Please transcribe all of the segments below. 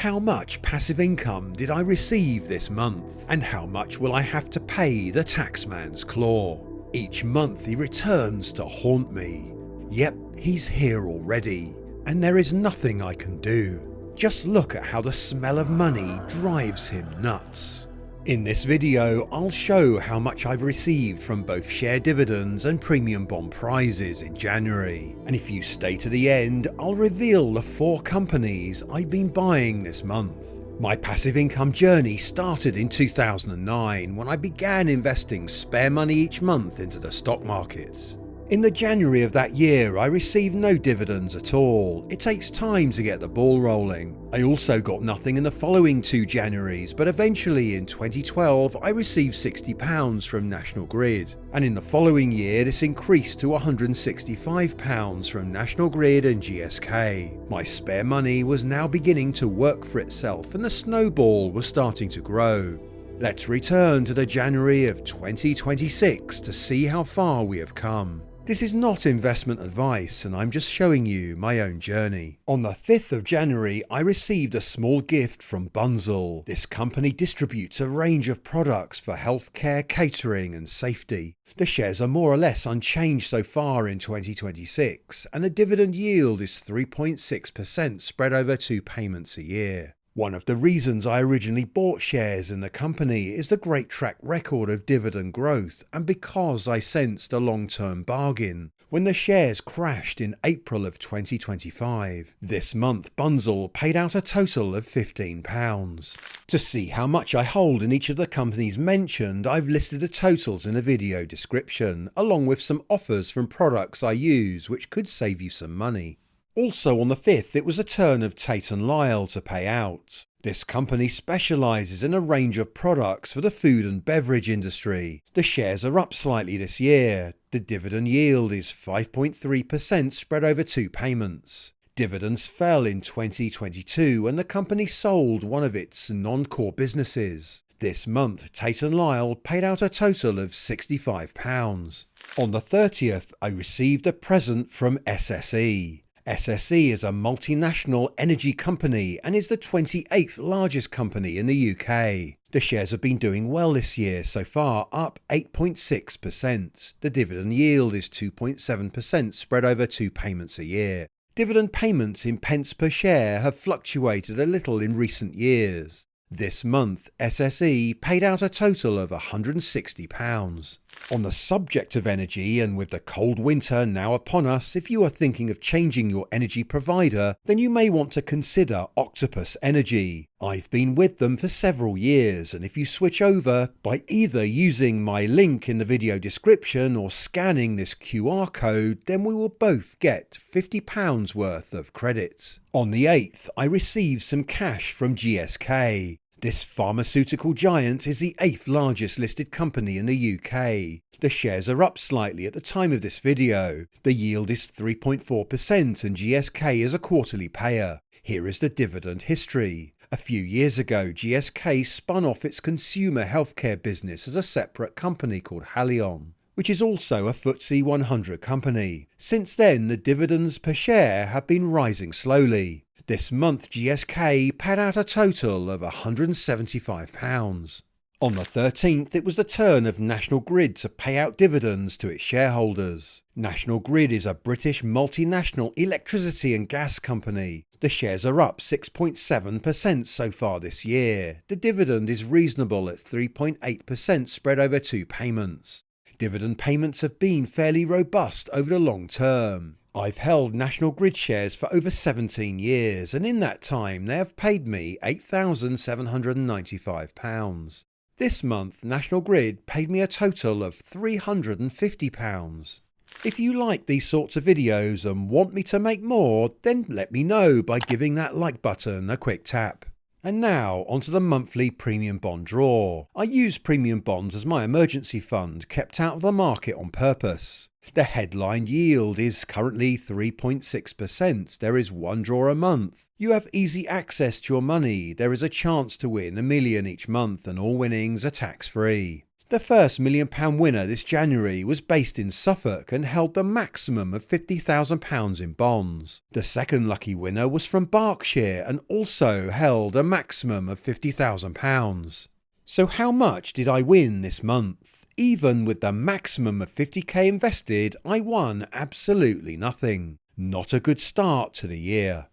How much passive income did I receive this month? And how much will I have to pay the taxman's claw? Each month he returns to haunt me. Yep, he's here already, and there is nothing I can do. Just look at how the smell of money drives him nuts. In this video, I'll show how much I've received from both share dividends and premium bond prizes in January. And if you stay to the end, I'll reveal the 4 companies I've been buying this month. My passive income journey started in 2009 when I began investing spare money each month into the stock markets. In the January of that year, I received no dividends at all. It takes time to get the ball rolling. I also got nothing in the following 2 Januaries, but eventually in 2012 I received £60 from National Grid, and in the following year this increased to £165 from National Grid and GSK. My spare money was now beginning to work for itself and the snowball was starting to grow. Let's return to the January of 2026 to see how far we have come. This is not investment advice and I'm just showing you my own journey. On the 5th of January, I received a small gift from Bunzl. This company distributes a range of products for healthcare, catering and safety. The shares are more or less unchanged so far in 2026 and the dividend yield is 3.6% spread over 2 payments a year. One of the reasons I originally bought shares in the company is the great track record of dividend growth and because I sensed a long-term bargain when the shares crashed in April of 2025. This month Bunzl paid out a total of £15. To see how much I hold in each of the companies mentioned, I've listed the totals in a video description along with some offers from products I use which could save you some money. Also on the 5th, it was a turn of Tate Lyle to pay out. This company specialises in a range of products for the food and beverage industry. The shares are up slightly this year. The dividend yield is 5.3% spread over 2 payments. Dividends fell in 2022 and the company sold one of its non-core businesses. This month, Tate Lyle paid out a total of £65. On the 30th, I received a present from SSE. SSE is a multinational energy company and is the 28th largest company in the UK. The shares have been doing well this year so far, up 8.6%. The dividend yield is 2.7% spread over 2 payments a year. Dividend payments in pence per share have fluctuated a little in recent years. This month, SSE paid out a total of £160. On the subject of energy, and with the cold winter now upon us, if you are thinking of changing your energy provider, then you may want to consider Octopus Energy. I've been with them for several years, and if you switch over by either using my link in the video description or scanning this QR code, then we will both get £50 worth of credit. On the 8th, I received some cash from GSK. This pharmaceutical giant is the 8th largest listed company in the UK. The shares are up slightly at the time of this video. The yield is 3.4% and GSK is a quarterly payer. Here is the dividend history. A few years ago, GSK spun off its consumer healthcare business as a separate company called Haleon, which is also a FTSE 100 company. Since then, the dividends per share have been rising slowly. This month, GSK paid out a total of £175. On the 13th, it was the turn of National Grid to pay out dividends to its shareholders. National Grid is a British multinational electricity and gas company. The shares are up 6.7% so far this year. The dividend is reasonable at 3.8% spread over 2 payments. Dividend payments have been fairly robust over the long term. I've held National Grid shares for over 17 years and in that time they have paid me £8,795. This month National Grid paid me a total of £350. If you like these sorts of videos and want me to make more, then let me know by giving that like button a quick tap. And now onto the monthly premium bond draw. I use premium bonds as my emergency fund, kept out of the market on purpose. The headline yield is currently 3.6%. There is 1 draw a month. You have easy access to your money. There is a chance to win £1 million each month and all winnings are tax-free. The first £1 million winner this January was based in Suffolk and held the maximum of £50,000 in bonds. The second lucky winner was from Berkshire and also held a maximum of £50,000. So how much did I win this month? Even with the maximum of 50k invested, I won absolutely nothing. Not a good start to the year.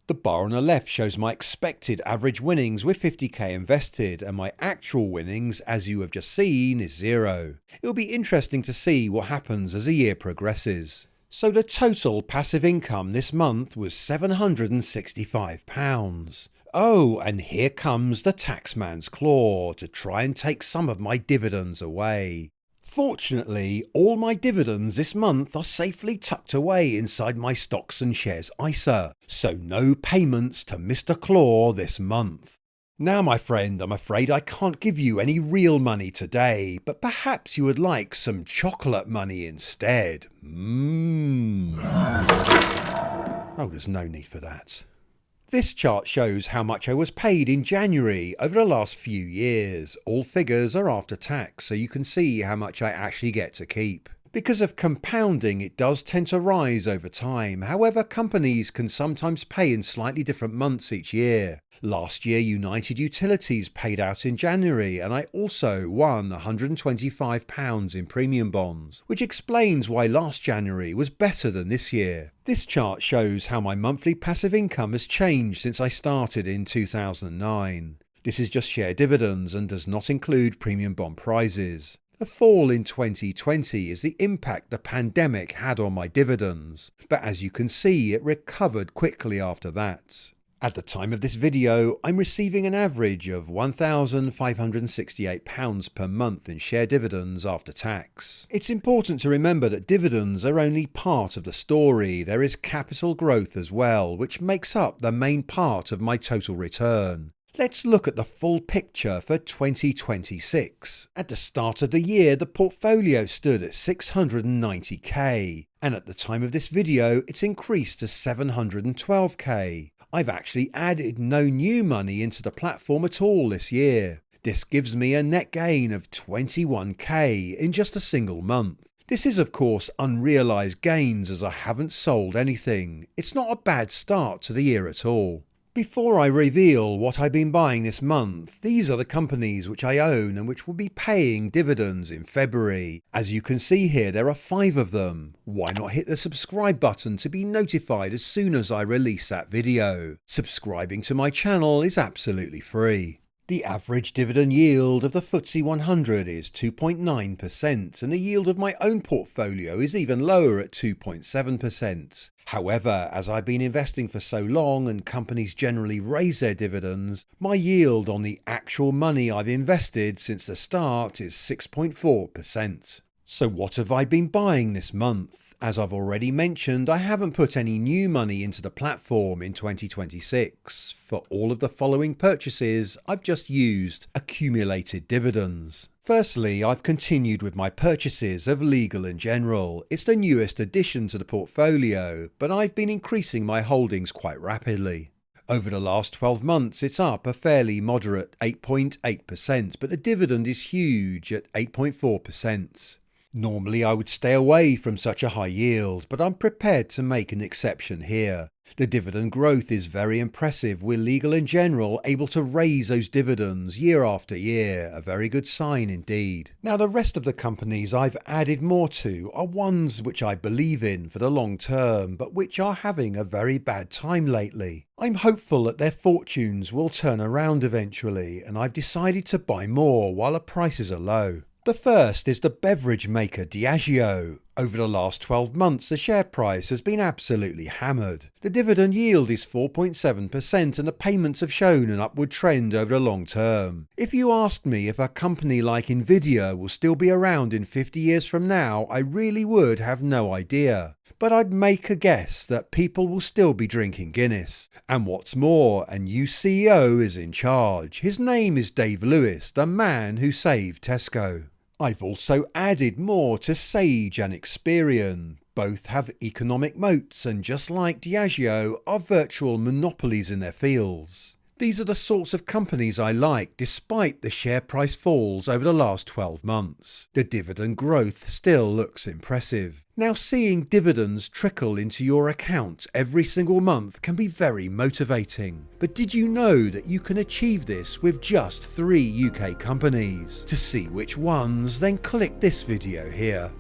The bar on the left shows my expected average winnings with 50k invested, and my actual winnings, as you have just seen, is 0. It will be interesting to see what happens as the year progresses. So the total passive income this month was £765. Oh, and here comes the taxman's claw to try and take some of my dividends away. Fortunately, all my dividends this month are safely tucked away inside my stocks and shares ISA, so no payments to Mr. Claw this month. Now, my friend, I'm afraid I can't give you any real money today, but perhaps you would like some chocolate money instead. Oh, there's no need for that. This chart shows how much I was paid in January over the last few years. All figures are after tax, so you can see how much I actually get to keep. Because of compounding, it does tend to rise over time. However, companies can sometimes pay in slightly different months each year. Last year, United Utilities paid out in January, and I also won £125 in premium bonds, which explains why last January was better than this year. This chart shows how my monthly passive income has changed since I started in 2009. This is just share dividends and does not include premium bond prizes. The fall in 2020 is the impact the pandemic had on my dividends, but as you can see, it recovered quickly after that. At the time of this video, I'm receiving an average of £1,568 per month in share dividends after tax. It's important to remember that dividends are only part of the story. There is capital growth as well, which makes up the main part of my total return. Let's look at the full picture for 2026. At the start of the year, the portfolio stood at 690k, and at the time of this video, it's increased to 712k. I've actually added no new money into the platform at all this year. This gives me a net gain of 21k in just a single month. This is of course unrealised gains as I haven't sold anything. It's not a bad start to the year at all. Before I reveal what I've been buying this month, these are the companies which I own and which will be paying dividends in February. As you can see here, there are 5 of them. Why not hit the subscribe button to be notified as soon as I release that video? Subscribing to my channel is absolutely free. The average dividend yield of the FTSE 100 is 2.9%, and the yield of my own portfolio is even lower at 2.7%. However, as I've been investing for so long and companies generally raise their dividends, my yield on the actual money I've invested since the start is 6.4%. So what have I been buying this month? As I've already mentioned, I haven't put any new money into the platform in 2026. For all of the following purchases, I've just used accumulated dividends. Firstly, I've continued with my purchases of Legal & General. It's the newest addition to the portfolio, but I've been increasing my holdings quite rapidly. Over the last 12 months, it's up a fairly moderate 8.8%, but the dividend is huge at 8.4%. Normally I would stay away from such a high yield, but I'm prepared to make an exception here. The dividend growth is very impressive, with Legal & General able to raise those dividends year after year, a very good sign indeed. Now the rest of the companies I've added more to are ones which I believe in for the long term, but which are having a very bad time lately. I'm hopeful that their fortunes will turn around eventually, and I've decided to buy more while the prices are low. The first is the beverage maker Diageo. Over the last 12 months, the share price has been absolutely hammered. The dividend yield is 4.7% and the payments have shown an upward trend over the long term. If you asked me if a company like Nvidia will still be around in 50 years from now, I really would have no idea. But I'd make a guess that people will still be drinking Guinness. And what's more, a new CEO is in charge. His name is Dave Lewis, the man who saved Tesco. I've also added more to Sage and Experian. Both have economic moats and, just like Diageo, are virtual monopolies in their fields. These are the sorts of companies I like despite the share price falls over the last 12 months. The dividend growth still looks impressive. Now, seeing dividends trickle into your account every single month can be very motivating. But did you know that you can achieve this with just 3 UK companies? To see which ones, then click this video here.